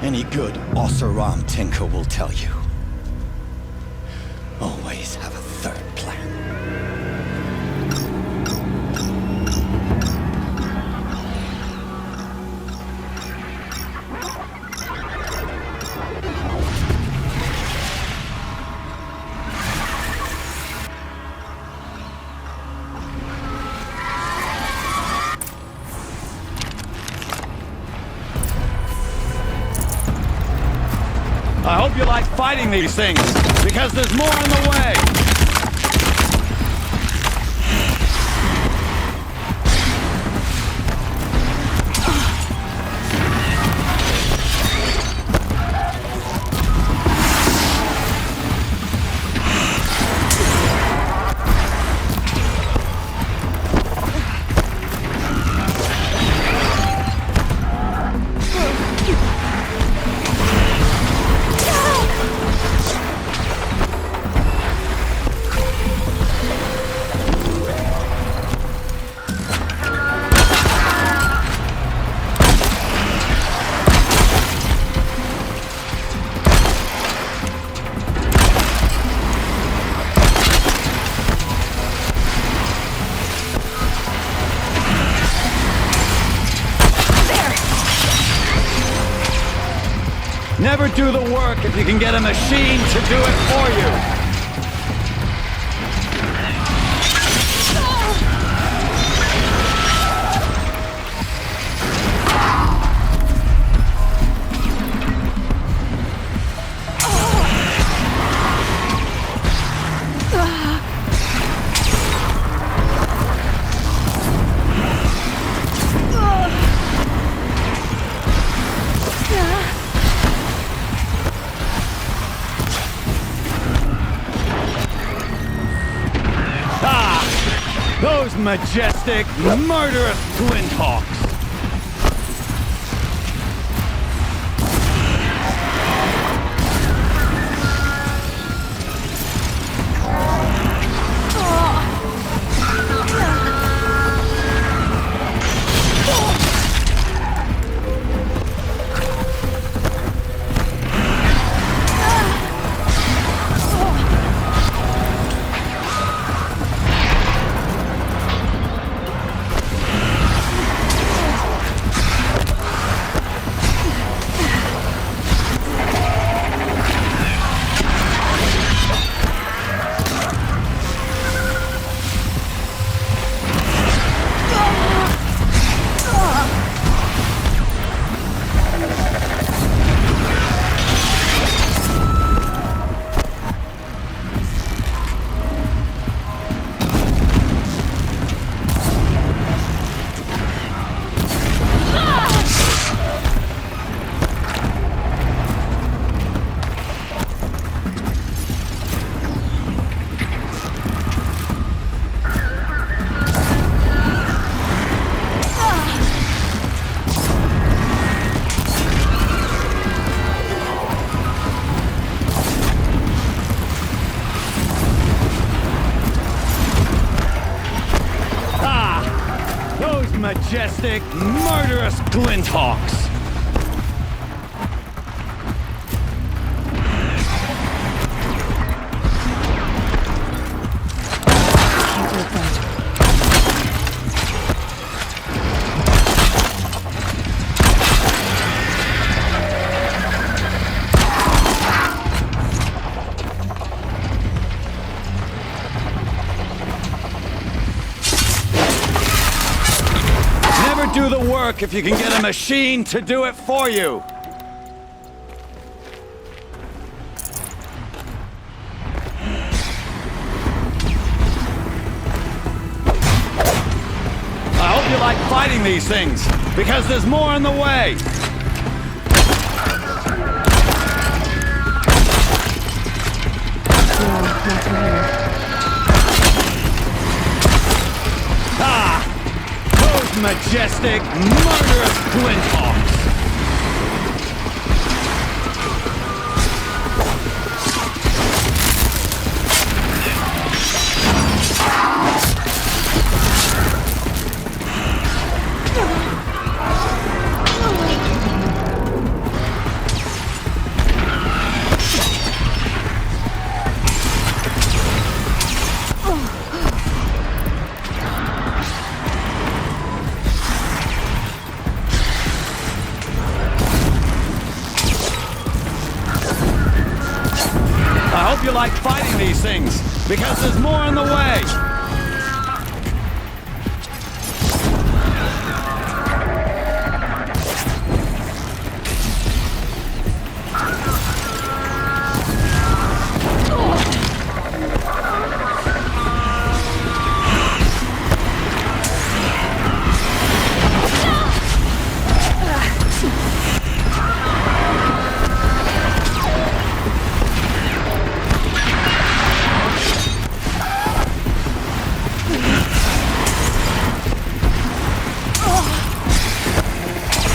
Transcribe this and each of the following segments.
Any good Oseram tinker will tell you. Always have a third plan. I hope you like fighting these things, because there's more on the way! Never do the work if you can get a machine to do it for you! Those majestic, murderous flinthawks! Majestic, murderous glinthawks! Do the work if you can get a machine to do it for you! I hope you like fighting these things, because there's more on the way! Majestic, murderous flinthawks! you like fighting these things, because there's more on the way!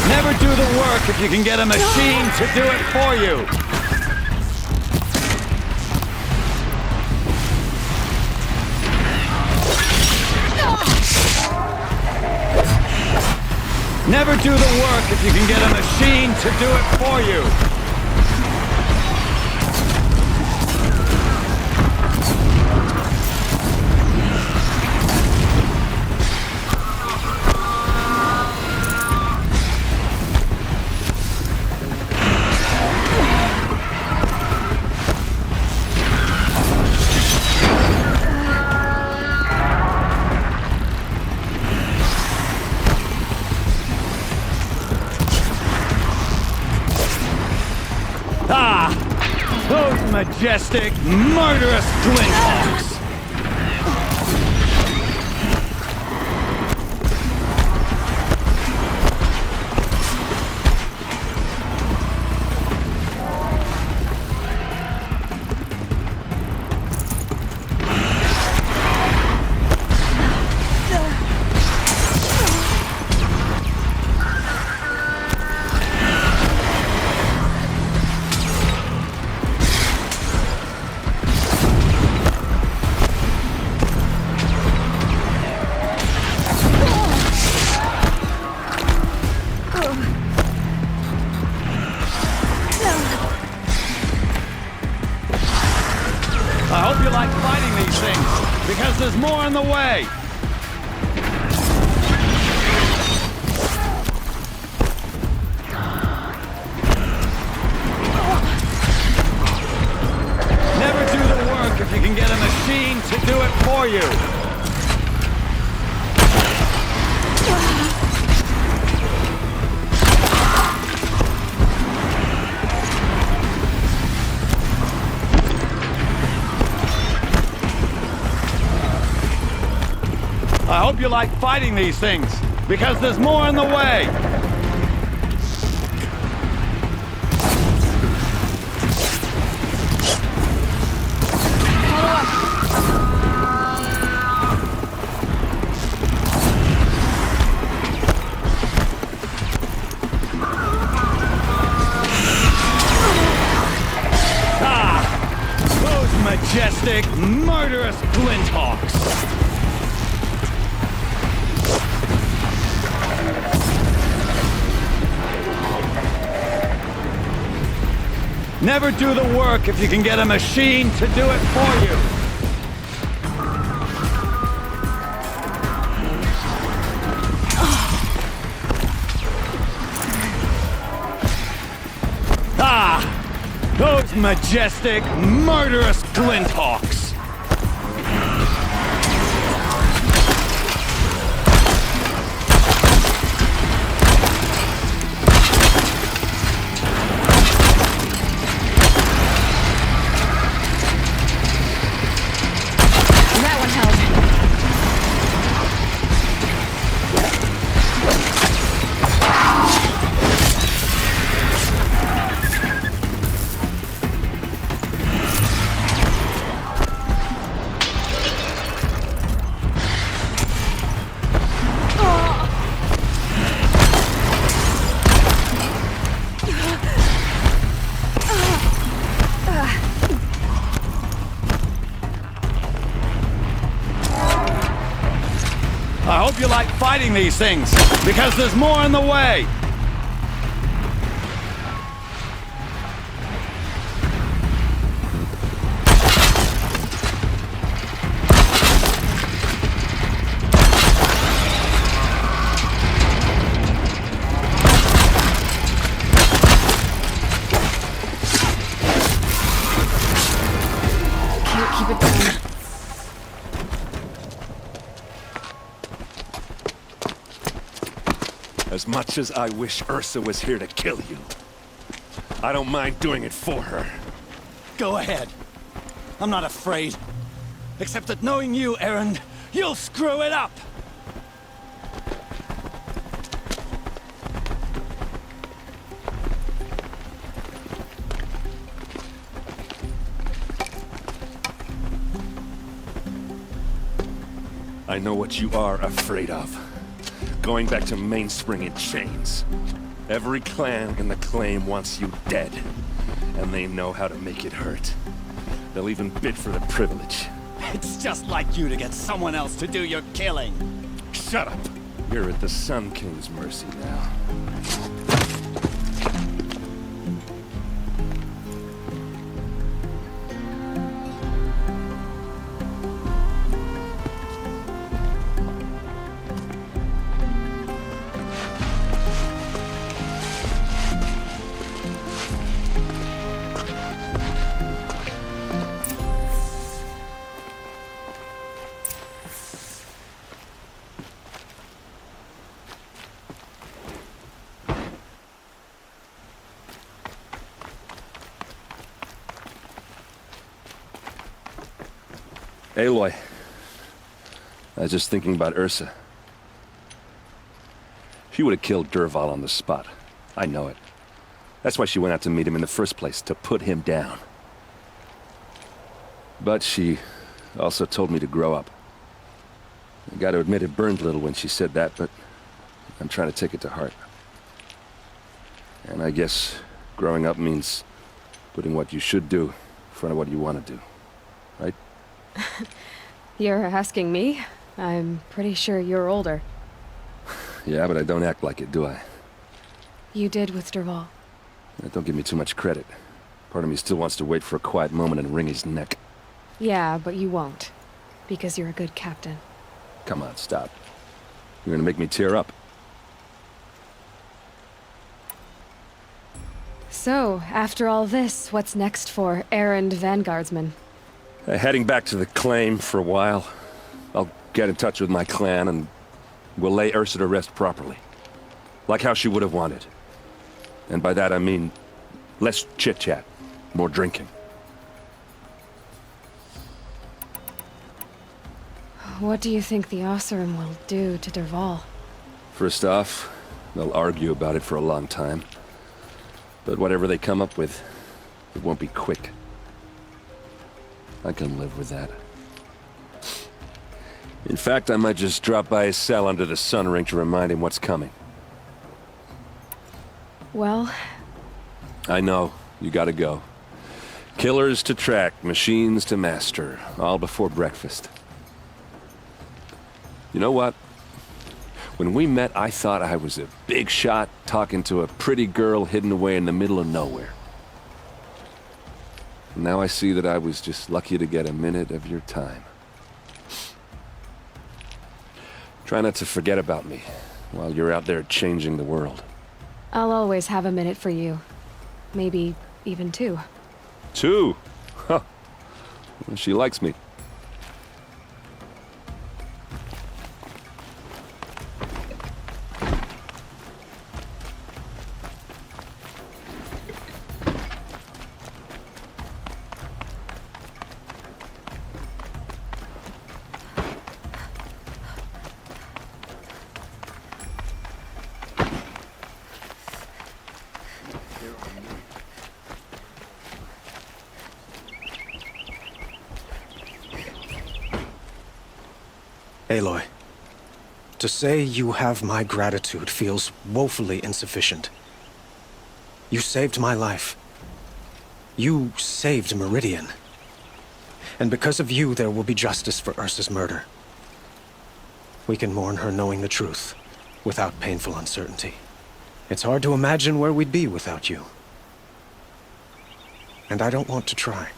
Never do the work if you can get a machine to do it for you. Never do the work if you can get a machine to do it for you. Ah! Those majestic, murderous glinthawks! I hope you like fighting these things, because there's more on the way! Never do the work if you can get a machine to do it for you! I hope you like fighting these things, because there's more on the way! Ah! Those majestic, murderous glinthawks! Never do the work if you can get a machine to do it for you. Ah! Those majestic, murderous glinthawks! I hope you like fighting these things, because there's more on the way! As much as I wish Ursa was here to kill you, I don't mind doing it for her. Go ahead. I'm not afraid. Except that knowing you, Aaron, you'll screw it up! I know what you are afraid of. Going back to Mainspring in chains. Every clan in the claim wants you dead. And they know how to make it hurt. They'll even bid for the privilege. It's just like you to get someone else to do your killing. Shut up! You're at the Sun King's mercy now. Aloy, I was just thinking about Ursa. She would have killed Dervahl on the spot. I know it. That's why she went out to meet him in the first place, to put him down. But she also told me to grow up. I gotta admit it burned a little when she said that, but I'm trying to take it to heart. And I guess growing up means putting what you should do in front of what you want to do, right? You're asking me? I'm pretty sure you're older. Yeah, but I don't act like it, do I? You did with Dervahl. Don't give me too much credit. Part of me still wants to wait for a quiet moment and wring his neck. Yeah, but you won't. Because you're a good captain. Come on, stop. You're gonna make me tear up. So, after all this, what's next for errand vanguardsman? Heading back to the claim for a while. I'll get in touch with my clan and we'll lay Ursa to rest properly. Like how she would have wanted. And by that I mean less chit-chat, more drinking. What do you think the Oseram will do to Dervahl? First off, they'll argue about it for a long time. But whatever they come up with, it won't be quick. I can live with that. In fact, I might just drop by his cell under the sun ring to remind him what's coming. Well... I know, you gotta go. Killers to track, machines to master, all before breakfast. You know what? When we met, I thought I was a big shot talking to a pretty girl hidden away in the middle of nowhere. Now I see that I was just lucky to get a minute of your time. Try not to forget about me while you're out there changing the world. I'll always have a minute for you. Maybe even two. Two? Huh. Well, she likes me. Aloy, to say you have my gratitude feels woefully insufficient. You saved my life. You saved Meridian. And because of you, there will be justice for Ursa's murder. We can mourn her knowing the truth, without painful uncertainty. It's hard to imagine where we'd be without you. And I don't want to try.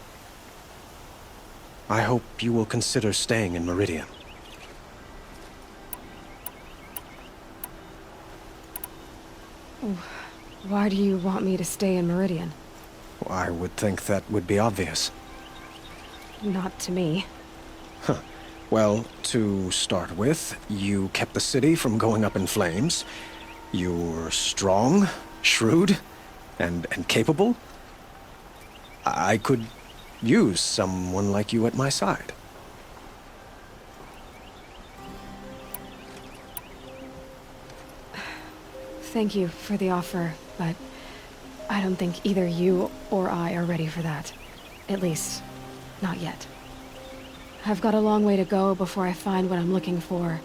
I hope you will consider staying in Meridian. Why do you want me to stay in Meridian? I would think that would be obvious. Not to me. Well, to start with, you kept the city from going up in flames, You're strong, shrewd, and capable? I could use someone like you at my side. Thank you for the offer, but I don't think either you or I are ready for that. At least, not yet. I've got a long way to go before I find what I'm looking for,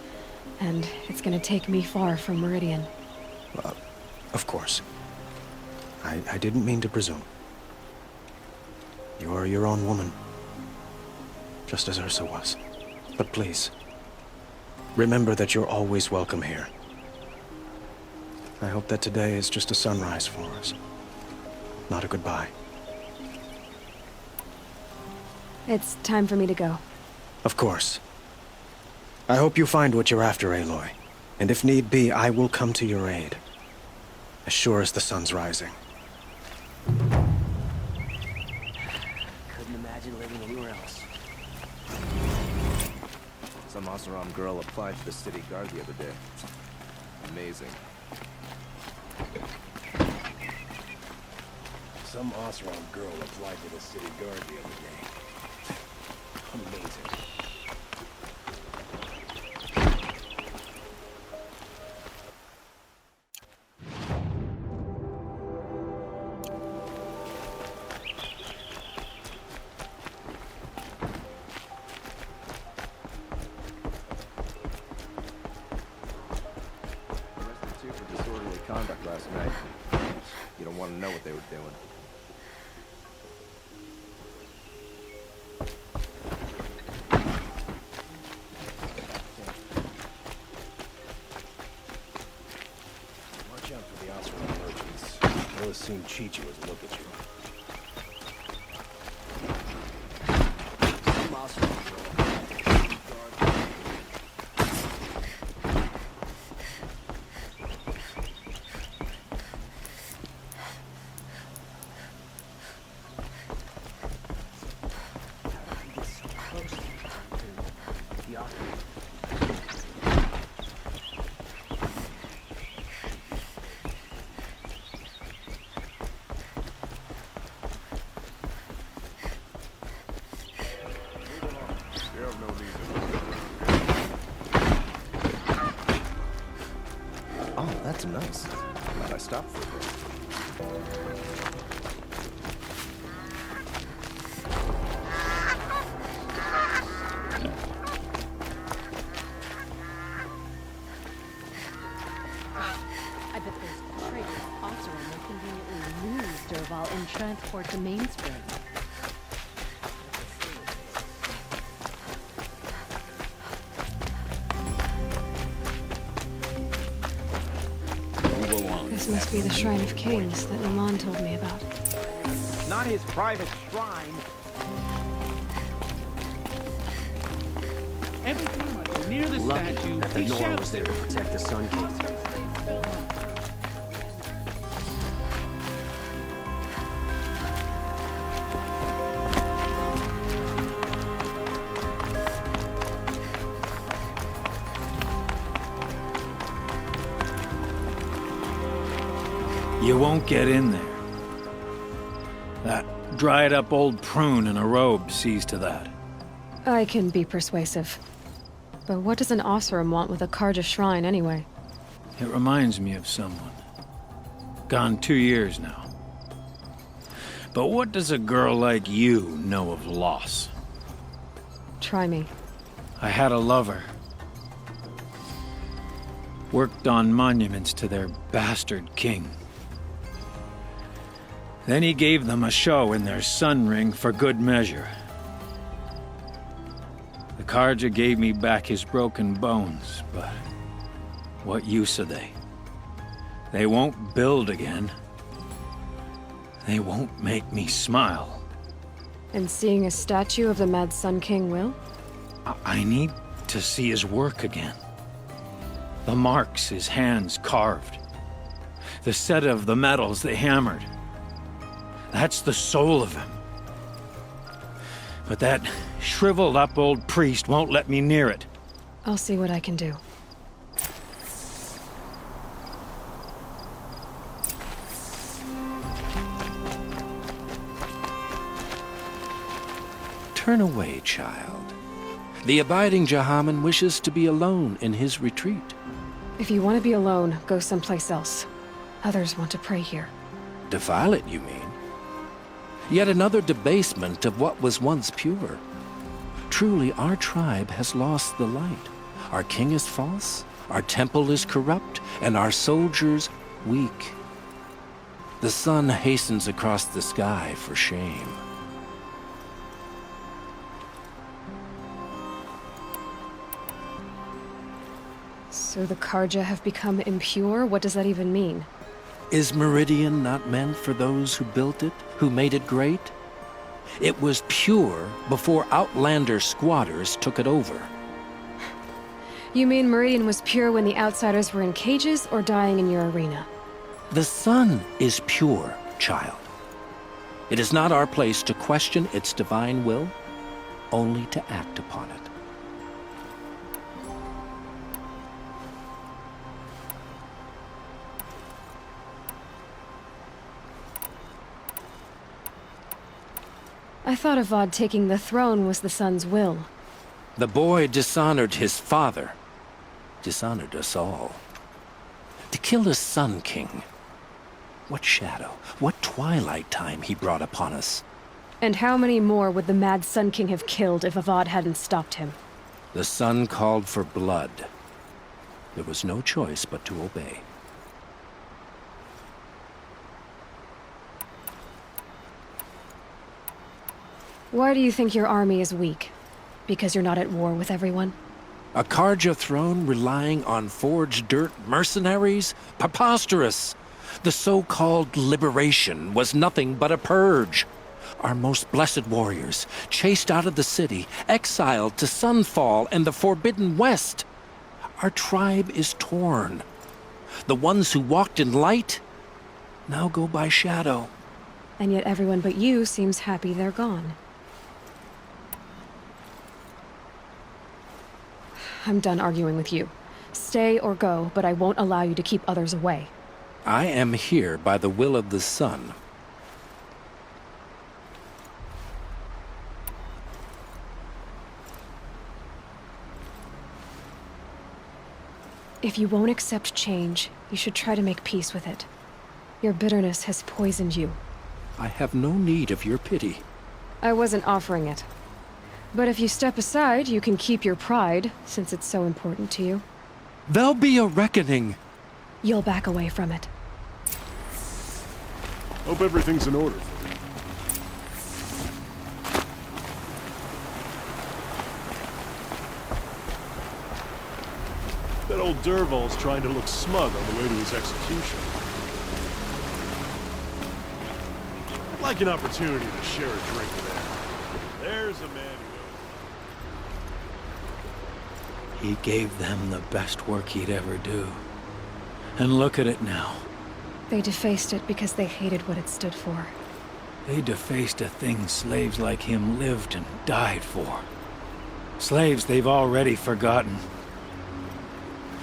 and it's gonna take me far from Meridian. Of course. I didn't mean to presume. You're your own woman. Just as Ursa was. But please, remember that you're always welcome here. I hope that today is just a sunrise for us. Not a goodbye. It's time for me to go. Of course. I hope you find what you're after, Aloy. And if need be, I will come to your aid. As sure as the sun's rising. Couldn't imagine living anywhere else. Some Oseram girl applied to the city guard the other day. Amazing. Some Oseram girl applied to the city guard the other day. Amazing. Arrested two for disorderly conduct last night. You don't want to know what they were doing. Watch out for the Oseram merchants. They'll as soon cheat you as look at you. Some Oseram girl. Oh, that's nice. Glad I stopped for a bit. I bet those traitors Oseram will conveniently lose Derval in transport to Mainspring. This must be the Shrine of Kings that Milan told me about. Not his private shrine. Every time I go near the Lucky statue, that the he Nora shouts was there to protect the Sun King. You won't get in there. That dried-up old prune in a robe sees to that. I can be persuasive. But what does an Oseram want with a Carja shrine anyway? It reminds me of someone. Gone 2 years now. But what does a girl like you know of loss? Try me. I had a lover. Worked on monuments to their bastard king. Then he gave them a show in their sun ring for good measure. The Carja gave me back his broken bones, but what use are they? They won't build again. They won't make me smile. And seeing a statue of the Mad Sun King will? I need to see his work again. The marks his hands carved. The set of the metals they hammered. That's the soul of him. But that shriveled-up old priest won't let me near it. I'll see what I can do. Turn away, child. The abiding Jahaman wishes to be alone in his retreat. If you want to be alone, go someplace else. Others want to pray here. Defile it, you mean? Yet another debasement of what was once pure. Truly, our tribe has lost the light. Our king is false, our temple is corrupt, and our soldiers weak. The sun hastens across the sky for shame. So the Carja have become impure? What does that even mean? Is Meridian not meant for those who built it, who made it great? It was pure before outlander squatters took it over. You mean Meridian was pure when the outsiders were in cages or dying in your arena? The sun is pure, child. It is not our place to question its divine will, only to act upon it. I thought Avad taking the throne was the sun's will. The boy dishonored his father, dishonored us all. To kill a Sun King. What shadow, what twilight time he brought upon us. And how many more would the mad Sun King have killed if Avad hadn't stopped him? The sun called for blood. There was no choice but to obey. Why do you think your army is weak? Because you're not at war with everyone? A Carja throne relying on forged dirt mercenaries? Preposterous! The so-called liberation was nothing but a purge. Our most blessed warriors, chased out of the city, exiled to Sunfall and the Forbidden West. Our tribe is torn. The ones who walked in light now go by shadow. And yet everyone but you seems happy they're gone. I'm done arguing with you. Stay or go, but I won't allow you to keep others away. I am here by the will of the sun. If you won't accept change, you should try to make peace with it. Your bitterness has poisoned you. I have no need of your pity. I wasn't offering it. But if you step aside, you can keep your pride, since it's so important to you. There'll be a reckoning. You'll back away from it. Hope everything's in order. That old Derval's trying to look smug on the way to his execution. I'd like an opportunity to share a drink with him. There's a man who... He gave them the best work he'd ever do. And look at it now. They defaced it because they hated what it stood for. They defaced a thing slaves like him lived and died for. Slaves they've already forgotten.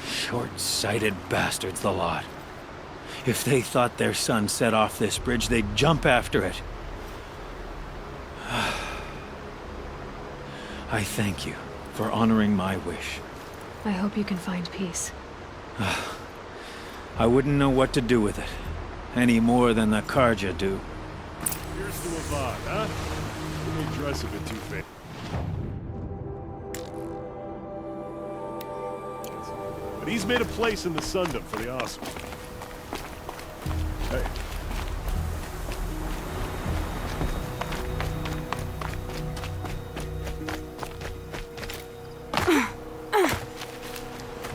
Short-sighted bastards, the lot. If they thought their son set off this bridge, they'd jump after it. I thank you for honoring my wish. I hope you can find peace. I wouldn't know what to do with it, any more than the Carja do. Here's to Avad, huh? Let me dress a bit too fancy. But he's made a place in the Sundom for the Oseram. Hey.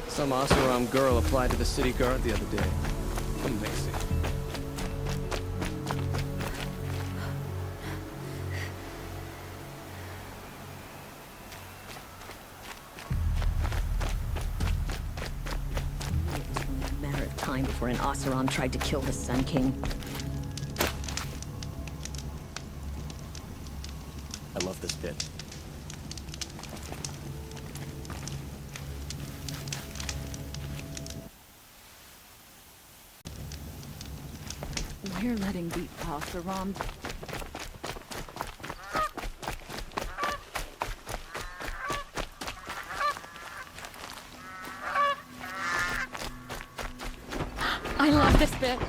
Some Oseram girl applied to the city guard the other day. Amazing. It was only a matter of time before an Oseram tried to kill the Sun King. I love this bit. We're letting the Oseram... I love this bit.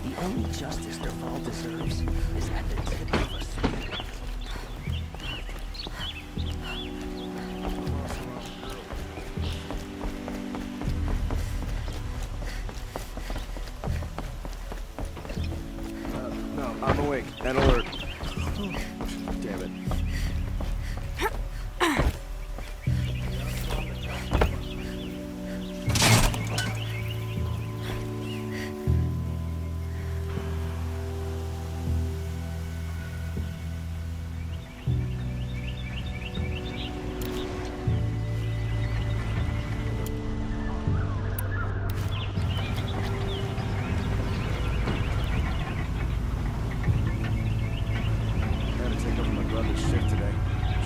The only justice Derval deserves is at the tip of a sword. No, I'm awake and alert. Damn it. Shift today.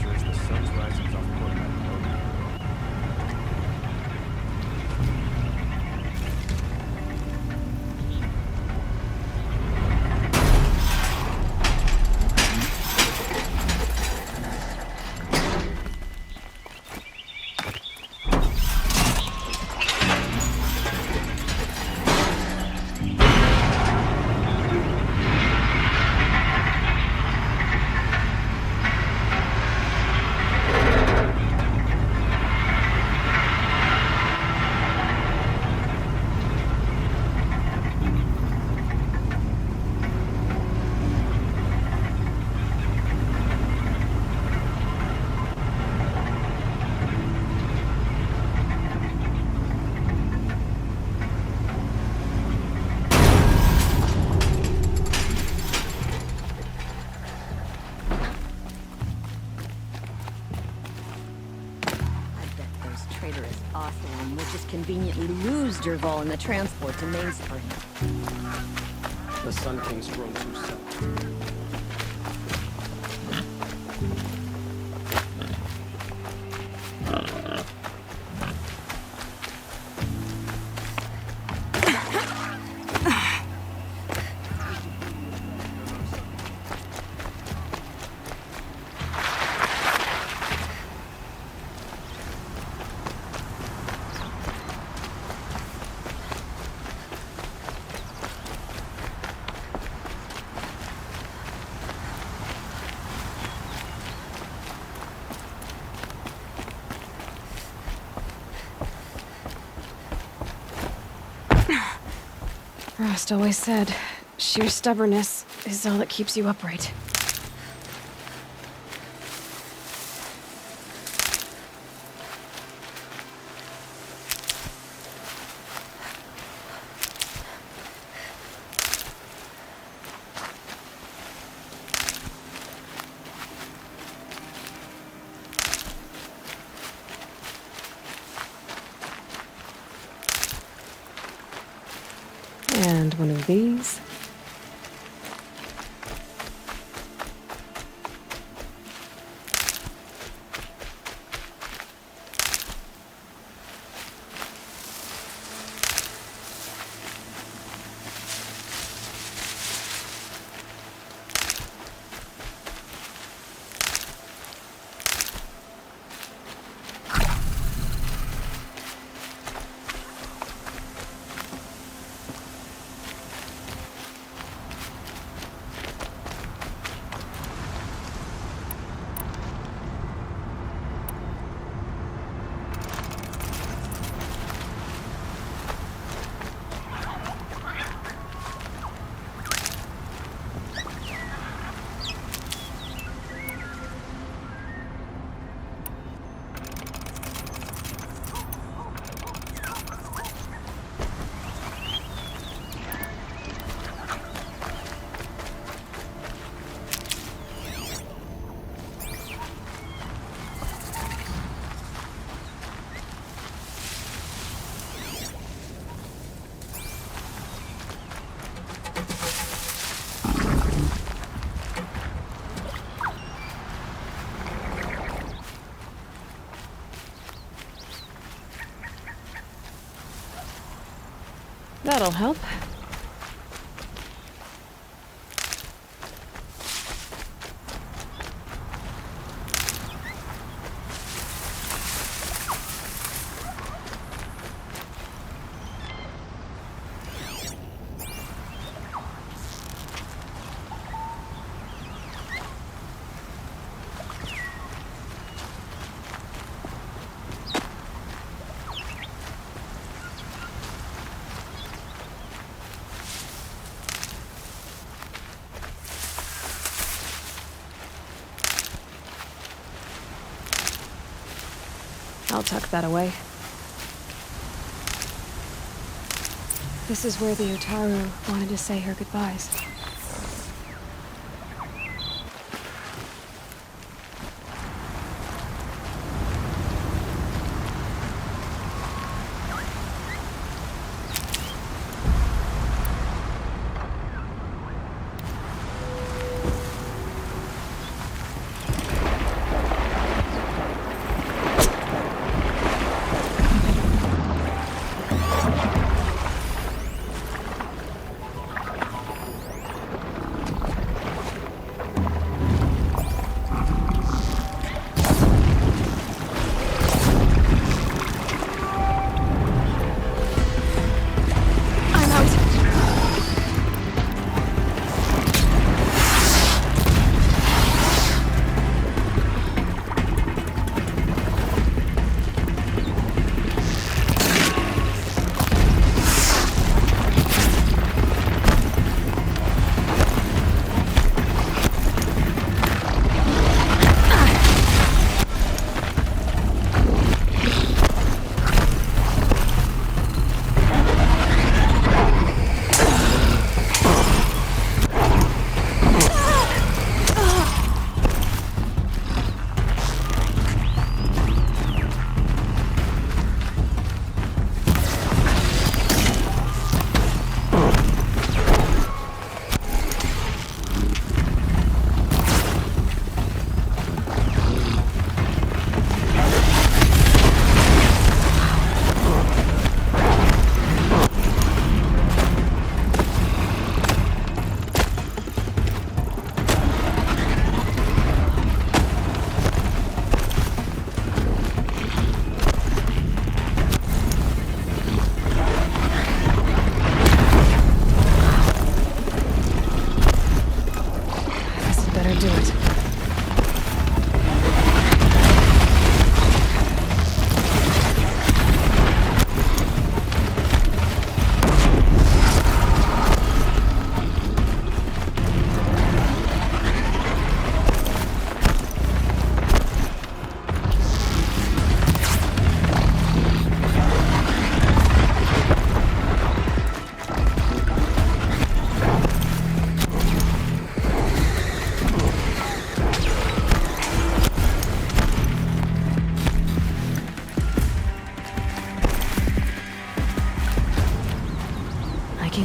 Sure as the sun's rising off the quarterback road. Oseram will just conveniently lose Derval in the transport to Mainspring. The Sun King's grown too self. Rost always said, sheer stubbornness is all that keeps you upright. And one of these. That'll help. I'll tuck that away. This is where the Utaru wanted to say her goodbyes.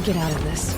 Get out of this.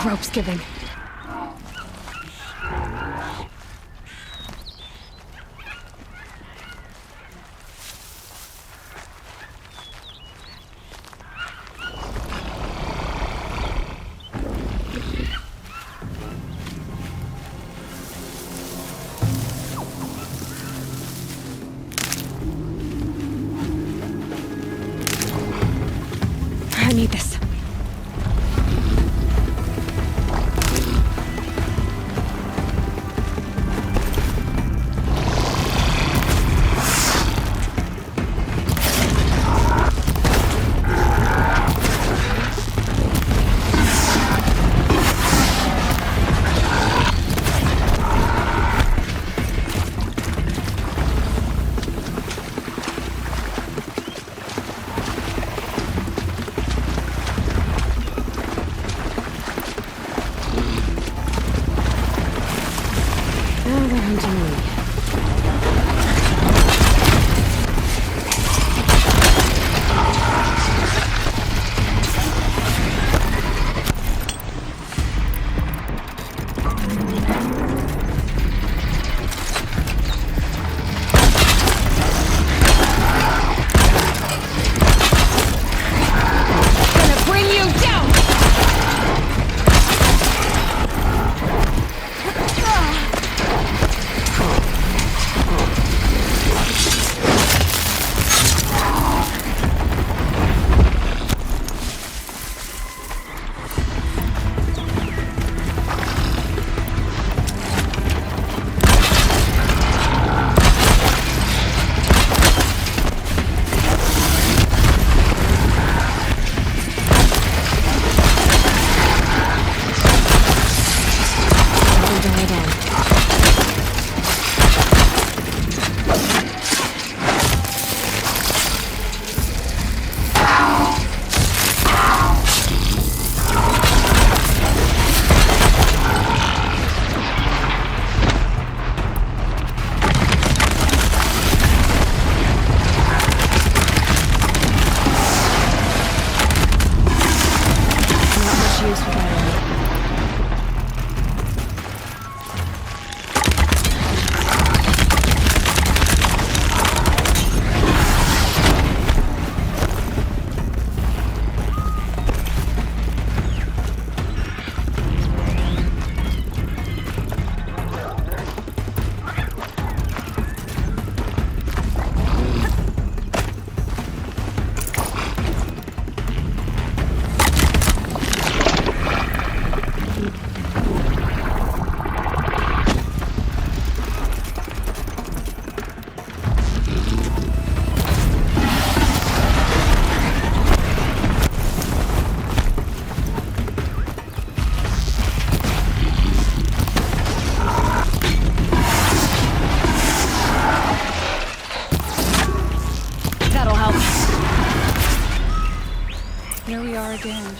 Rope's giving. I need this. again.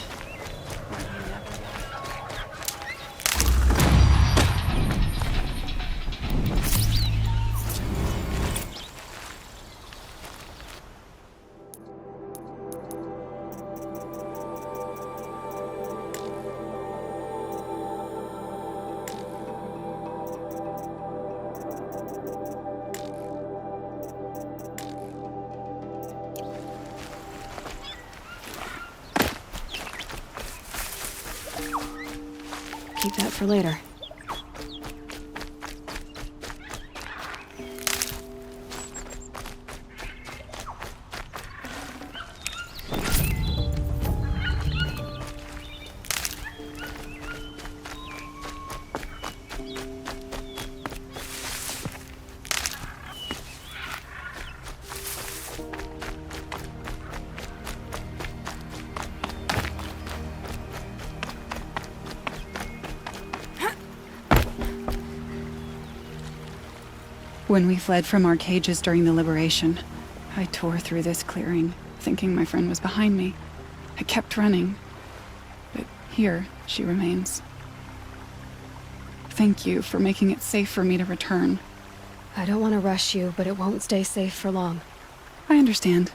Keep that for later. When we fled from our cages during the liberation, I tore through this clearing, thinking my friend was behind me. I kept running, but here she remains. Thank you for making it safe for me to return. I don't want to rush you, but it won't stay safe for long. I understand.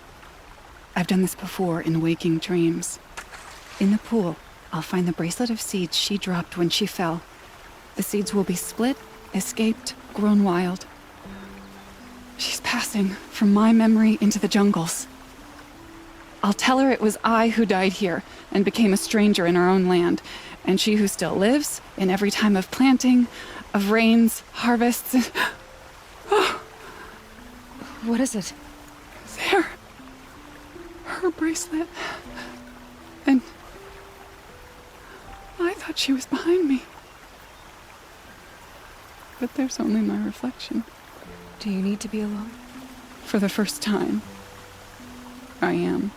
I've done this before in waking dreams. In the pool, I'll find the bracelet of seeds she dropped when she fell. The seeds will be split, escaped, grown wild. She's passing from my memory into the jungles. I'll tell her it was I who died here and became a stranger in our own land, and she who still lives in every time of planting, of rains, harvests, and... Oh. What is it? There. Her bracelet. And... I thought she was behind me. But there's only my reflection. Do you need to be alone? For the first time, I am.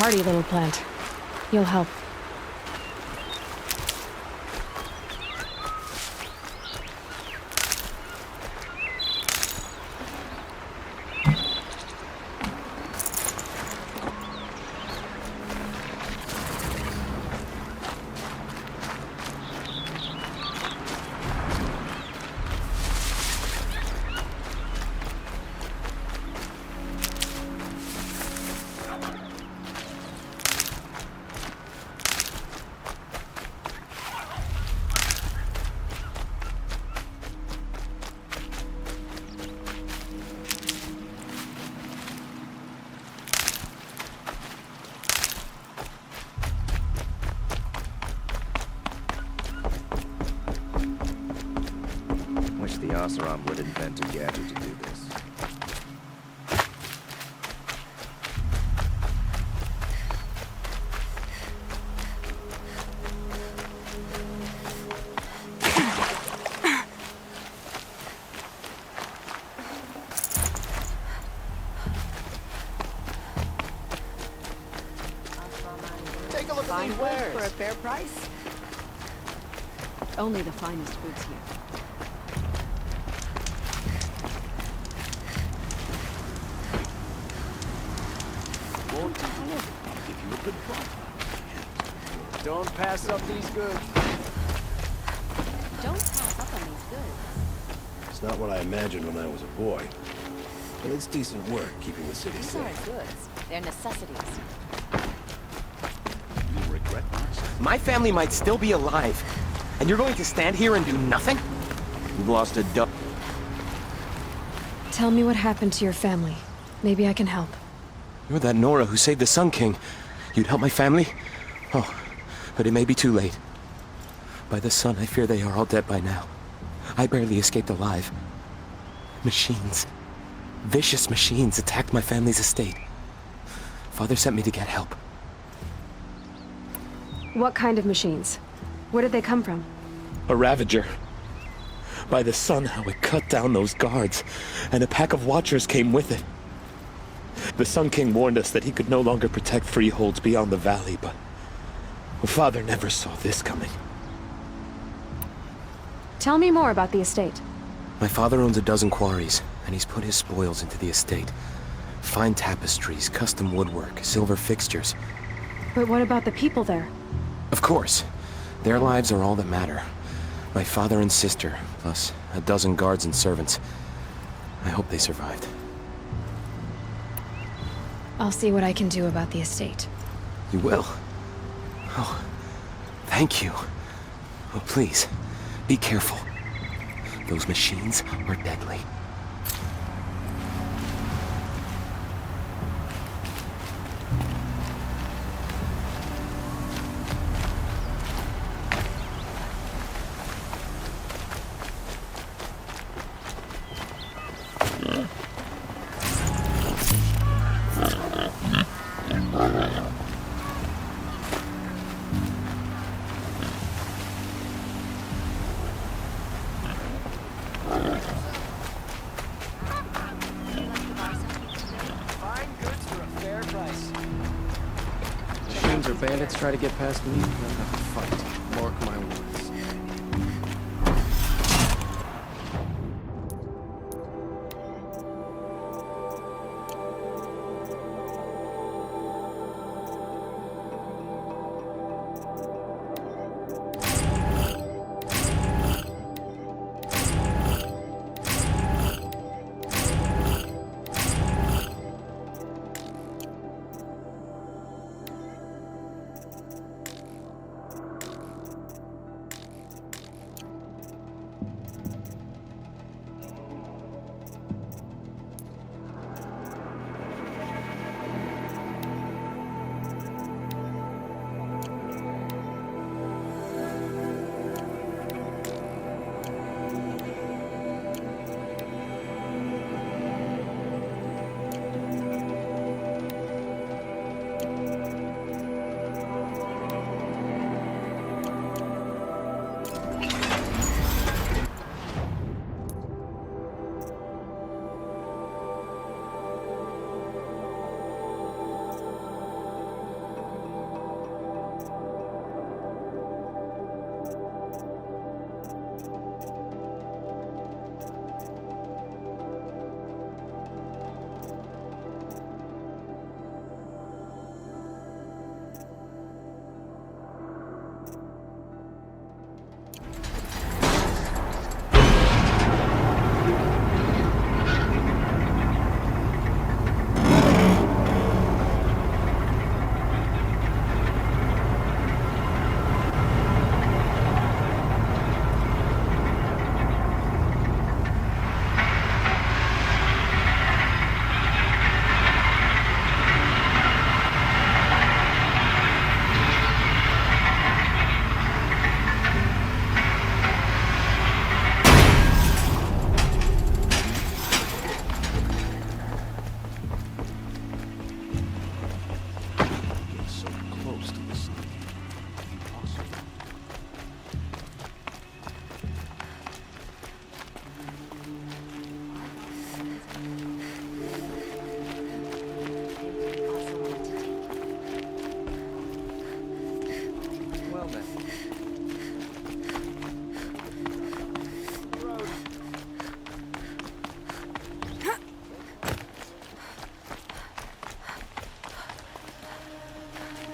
Hardy little plant. You'll help. The Oseram would invent a gadget to do this. Take a look at these wares for a fair price. Only the finest goods here. Don't pass up these goods. Don't pass up on these goods. It's not what I imagined when I was a boy. But it's decent work keeping the city These safe. aren't goods. They're necessities. You regret this? My family might still be alive. And you're going to stand here and do nothing? You've lost a duck. Tell me what happened to your family. Maybe I can help. You're that Nora who saved the Sun King. You'd help my family? Oh, but it may be too late. By the sun, I fear they are all dead by now. I barely escaped alive. Machines. Vicious machines attacked my family's estate. Father sent me to get help. What kind of machines? Where did they come from? A Ravager. By the sun, how it cut down those guards, and a pack of Watchers came with it. The Sun King warned us that he could no longer protect freeholds beyond the valley, but Father never saw this coming. Tell me more about the estate. My father owns a dozen quarries, and he's put his spoils into the estate. Fine tapestries, custom woodwork, silver fixtures. But what about the people there? Of course. Their lives are all that matter. My father and sister, plus a dozen guards and servants. I hope they survived. I'll see what I can do about the estate. You will? Oh, thank you. Oh, please, be careful. Those machines are deadly. Bandits try to get past me, they'll have to fight. Mark my words.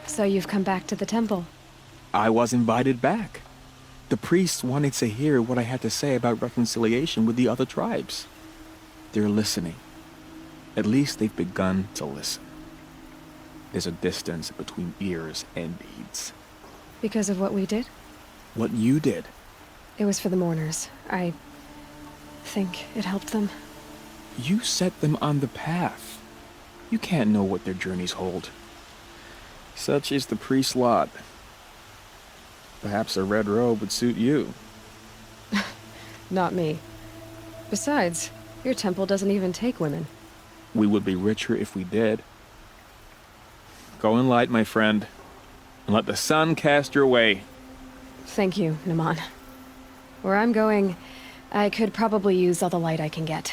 So you've come back to the temple. I was invited back. The priests wanted to hear what I had to say about reconciliation with the other tribes. They're listening. At least they've begun to listen. There's a distance between ears and deeds. Because of what we did? What you did. It was for the mourners. I think it helped them. You set them on the path. You can't know what their journeys hold. Such is the priest's lot. Perhaps a red robe would suit you. Not me. Besides, your temple doesn't even take women. We would be richer if we did. Go in light, my friend, and let the sun cast your way. Thank you, Naman. Where I'm going, I could probably use all the light I can get.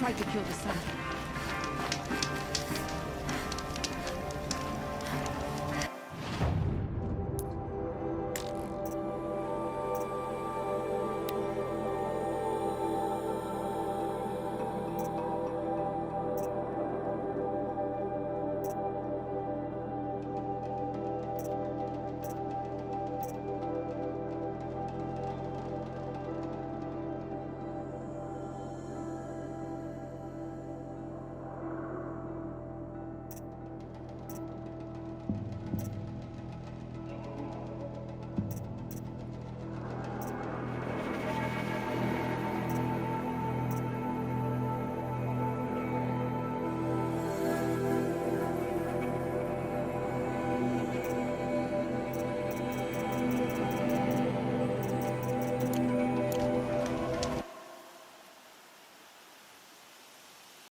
tried to kill the Sun King.